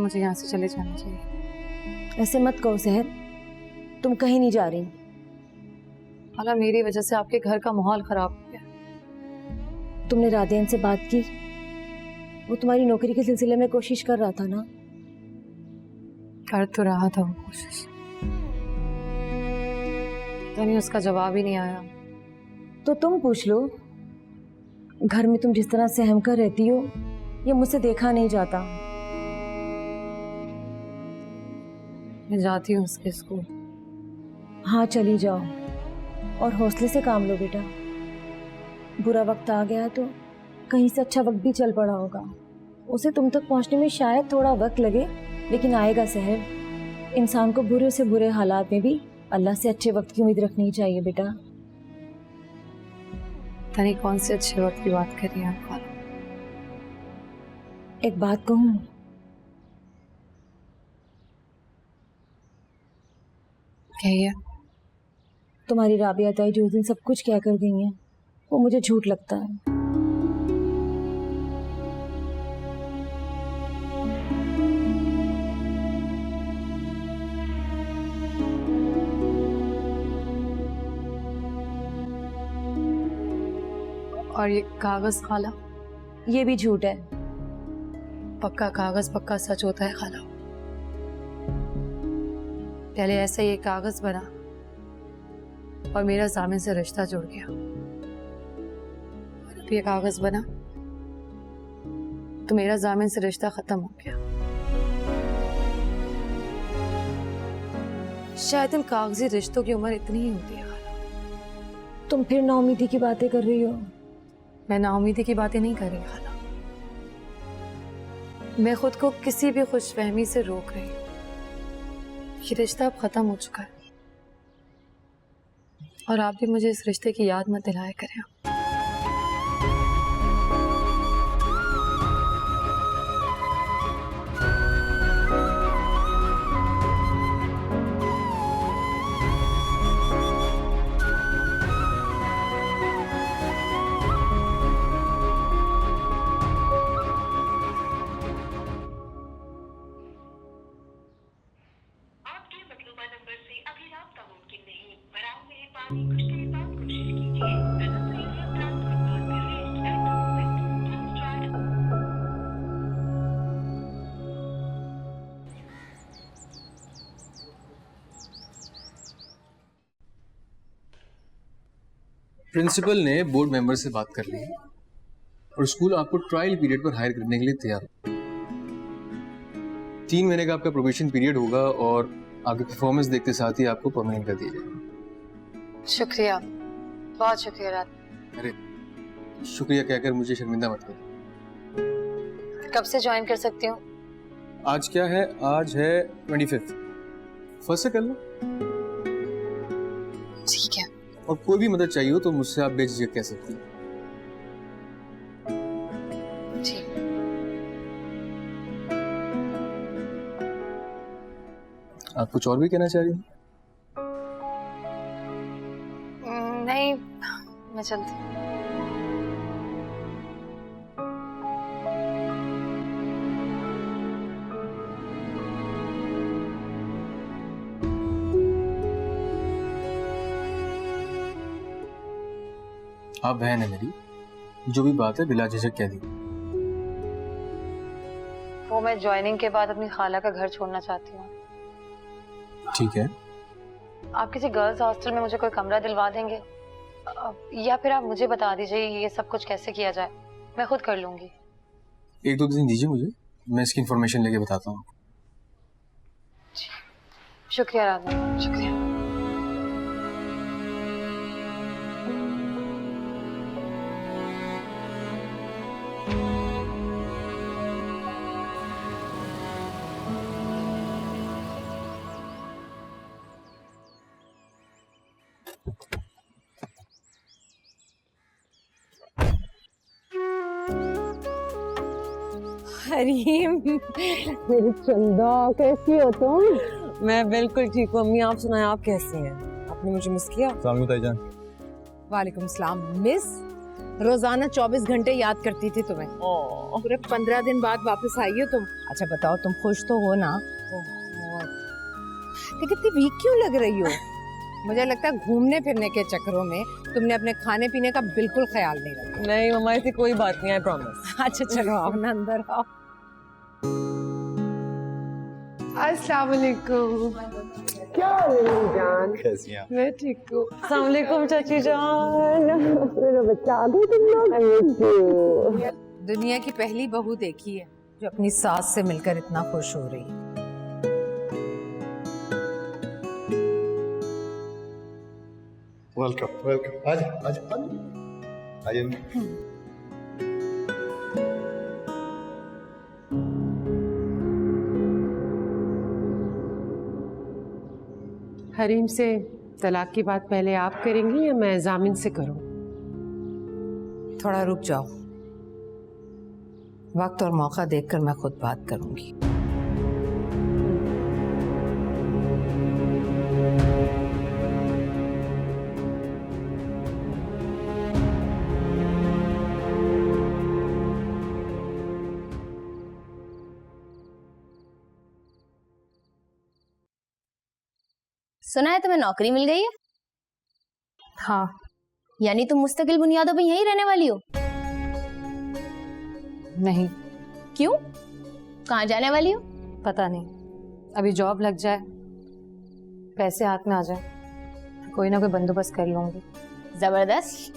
मुझे यहाँ से चले जाना चाहिए। ऐसे मत कहो सहर, तुम कहीं नहीं जा रही। खाला मेरी वजह से आपके घर का माहौल खराब हो गया। तुमने राधियान से बात की? वो तुम्हारी नौकरी के सिलसिले में कोशिश कर रहा था ना? कर तो रहा था वो कोशिश, तो नहीं उसका जवाब ही नहीं आया। तो तुम पूछ लो, घर में तुम जिस तरह से सहम कर रहती हो ये मुझसे देखा नहीं जाता। मैं जाती हूँ उसके स्कूल। हाँ चली जाओ और हौसले से काम लो बेटा। बुरा वक्त आ गया तो कहीं से अच्छा वक्त भी चल पड़ा होगा। उसे तुम तक पहुंचने में शायद थोड़ा वक्त लगे, लेकिन आएगा सहर। इंसान को बुरे से बुरे हालात में भी अल्लाह से अच्छे वक्त की उम्मीद रखनी चाहिए बेटा। तनी कौन से अच्छे वक्त की बात कर रही हैं आप खाला? एक बात कहूँ? कहिए। तुम्हारी राबिया ताई जो उस दिन सब कुछ कह कर गई हैं वो मुझे झूठ लगता है। और ये कागज खाला? ये भी झूठ है। पक्का कागज पक्का सच होता है खाला। पहले ऐसा ये कागज बना और मेरा जामिन से रिश्ता जुड़ गया, और अब ये कागज बना तो मेरा जामिन से रिश्ता खत्म हो गया। शायद इन कागजी रिश्तों की उम्र इतनी ही होती है खाला। तुम फिर नाउमीदी की बातें कर रही हो। मैं नाउमीदी की बातें नहीं कर रही खाला, मैं खुद को किसी भी खुशफहमी से रोक रही हूँ। ये रिश्ता अब खत्म हो चुका है और आप भी मुझे इस रिश्ते की याद मत दिलाया करें। प्रिंसिपल ने बोर्ड मेंबर से बात कर ली है और स्कूल आपको ट्रायल पीरियड पर हायर करने के लिए तैयार है। 3 महीने का आपका प्रोबेशन पीरियड होगा और आपकी परफॉर्मेंस देखते साथ ही आपको परमानेंट कर दिया जाएगा। शुक्रिया, बहुत शुक्रिया रात। अरे शुक्रिया कहकर मुझे शर्मिंदा मत करो। कब से ज्वाइन कर सकती हूँ? आज क्या है? आज है 25th। फर्स्ट से कर लो। ठीक है। और कोई भी मदद चाहिए हो तो मुझसे आप बेझिझक कह सकती हैं। ठीक। आप कुछ और भी कहना चाह रही हैं? नहीं, मैं चलती हूँ। आप बहन है मेरी, जो भी बात है बिला झिझक कह दी। वो मैं ज्वाइनिंग के बाद अपनी खाला का घर छोड़ना चाहती हूँ। ठीक है। आप किसी गर्ल्स हॉस्टल में मुझे कोई कमरा दिलवा देंगे, या फिर आप मुझे बता दीजिए ये सब कुछ कैसे किया जाए, मैं खुद कर लूंगी। 1-2 दिन दीजिए मुझे, मैं इसकी इंफॉर्मेशन लेके बताता हूँ। शुक्रिया राधा, शुक्रिया। हरीम, मेरी चंदा कैसी हो तुम? मैं बिल्कुल ठीक हूँ अम्मी, आप सुनाएं आप कैसी हैं? आपने मुझे मिस किया? ताईजान। वालेकुम सलाम। मिस? रोजाना 24 घंटे याद करती थी तुम्हें। पूरे 15 दिन बाद वापस आई हो तुम। अच्छा बताओ, तुम खुश तो हो ना? लेकिन इतनी वीक क्यों लग रही हो? मुझे लगता है घूमने फिरने के चक्करों में तुमने अपने खाने पीने का बिल्कुल ख्याल नहीं रखा। नहीं मम्मा, ऐसी कोई बात नहीं, आई प्रॉमिस। अच्छा चलो आओ ना, अंदर आओ। अस्सलाम वालेकुम। क्या हो रही है जान? कैसी हैं? मैं ठीक हूँ। अस्सलाम वालेकुम चाची जान। मेरा बच्चा आ गया तुम लोग। दुनिया की पहली बहू देखी है जो अपनी सास से मिलकर इतना खुश हो रही है। वेलकम वेलकम, आजा आजा आजा। हरीम से तलाक की बात पहले आप करेंगी या मैं जामिन से करूं? थोड़ा रुक जाओ, वक्त और मौका देखकर मैं खुद बात करूंगी। सुना है तुम्हें नौकरी मिल गई है? हाँ। यानी तुम मुस्तकिल बुनियादों पे यहीं रहने वाली हो? नहीं। क्यों? कहाँ जाने वाली हो? पता नहीं, अभी जॉब लग जाए, पैसे हाथ में आ जाए, कोई ना कोई बंदोबस्त कर लूंगी। जबरदस्त,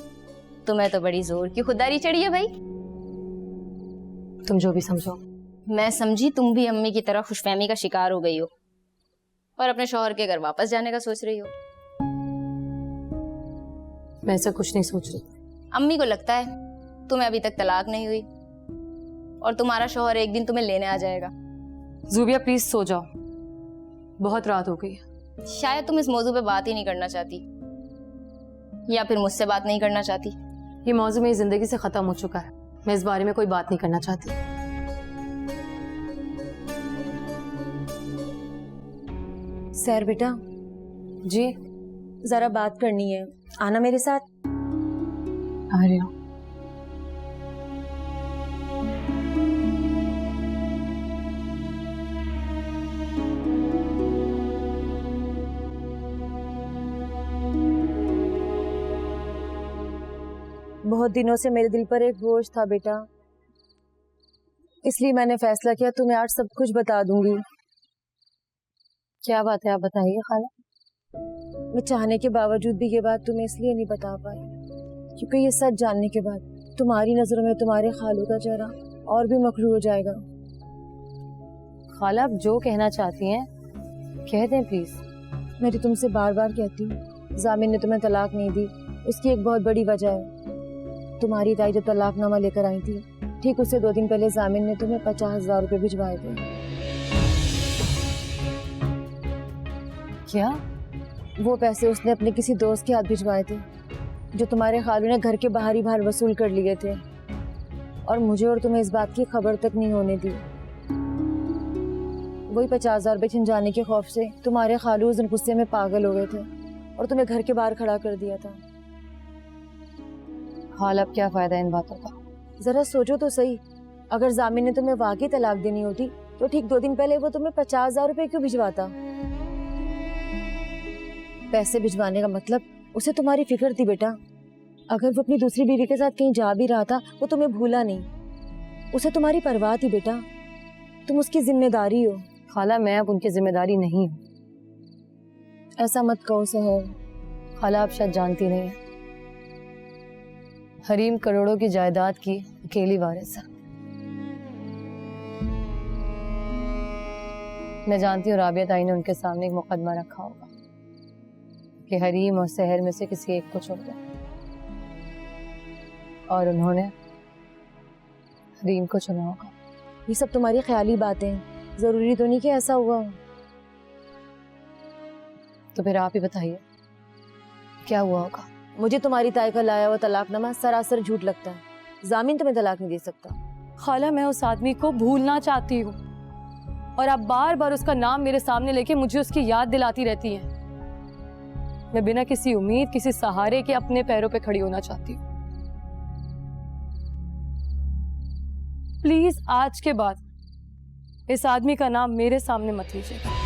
तुम्हें तो बड़ी जोर की खुददारी चढ़ी है भाई। तुम जो भी समझो। मैं समझी तुम भी अम्मी की तरह खुशफहमी का शिकार हो गई हो और अपने शौहर के घर वापस जाने का सोच रही हो। मैं ऐसा कुछ नहीं सोच रही। अम्मी को लगता है तुम्हें अभी तक तलाक नहीं हुई और तुम्हारा शौहर एक दिन तुम्हें लेने आ जाएगा। ज़ूबिया प्लीज सो जाओ, बहुत रात हो गई है। शायद तुम इस मौजू पे बात ही नहीं करना चाहती, या फिर मुझसे बात नहीं करना चाहती। ये मौजू मेरी जिंदगी से खत्म हो चुका है, मैं इस बारे में कोई बात नहीं करना चाहती। सैर बेटा, जी जरा बात करनी है, आना मेरे साथ। आ रही हूँ। बहुत दिनों से मेरे दिल पर एक बोझ था बेटा, इसलिए मैंने फैसला किया तुम्हें आज सब कुछ बता दूंगी। क्या बात है, आप बताइए खाला। मैं चाहने के बावजूद भी ये बात तुम्हें इसलिए नहीं बता पाई क्योंकि ये सच जानने के बाद तुम्हारी नजरों में तुम्हारे खालू का चेहरा और भी मकरू हो जाएगा। खाला, आप जो कहना चाहती हैं कह दें प्लीज। मैं तो तुमसे बार बार कहती हूँ, जामिन ने तुम्हें तलाक नहीं दी, उसकी एक बहुत बड़ी वजह है। तुम्हारी ताई जब तलाकनामा लेकर आई थी, ठीक उससे 2 दिन पहले जामिन ने तुम्हें 50,000 रुपए भिजवाए थे। क्या? वो पैसे उसने अपने किसी दोस्त के हाथ भिजवाए थे जो तुम्हारे खालू ने घर के बाहर ही बाहर वसूल कर लिए थे, और मुझे और तुम्हें इस बात की खबर तक नहीं होने दी। वही 50,000 रुपए छिन जाने के खौफ से तुम्हारे खालू उस दिन गुस्से में पागल हो गए थे और तुम्हें घर के बाहर खड़ा कर दिया था। हाल अब क्या फायदा इन बातों का? जरा सोचो तो सही, अगर जामिन ने तुम्हें वाकई तलाक देनी होती तो ठीक 2 दिन पहले वो तुम्हें 50,000 रुपए क्यों भिजवाता? पैसे भिजवाने का मतलब उसे तुम्हारी फिक्र थी बेटा। अगर वो अपनी दूसरी बीवी के साथ कहीं जा भी रहा था, वो तुम्हें भूला नहीं, उसे तुम्हारी परवाह थी बेटा, तुम उसकी जिम्मेदारी हो। खाला, मैं अब उनकी जिम्मेदारी नहीं हूँ। ऐसा मत कहो सहर। खाला, आप शायद जानती नहीं है, हरीम करोड़ों की जायदाद की अकेली वारिस है। मैं जानती हूँ राबिया ताई ने उनके सामने एक मुकदमा रखा होगा कि हरीम और सहर में से किसी एक को छोड़ दो, और उन्होंने हरीम को चुना होगा। ये सब तुम्हारी ख्याली बातें हैं, जरूरी तो नहीं कि ऐसा हुआ हो। तो फिर आप ही बताइए क्या हुआ होगा। मुझे तुम्हारी ताई का लाया हुआ तलाकनामा सरासर झूठ लगता है। जामिन तुम्हें तलाक नहीं दे सकता। खाला, मैं उस आदमी को भूलना चाहती हूँ और आप बार बार उसका नाम मेरे सामने लेके मुझे उसकी याद दिलाती रहती हैं। मैं बिना किसी उम्मीद, किसी सहारे के अपने पैरों पे खड़ी होना चाहती हूँ। प्लीज आज के बाद इस आदमी का नाम मेरे सामने मत लीजिए।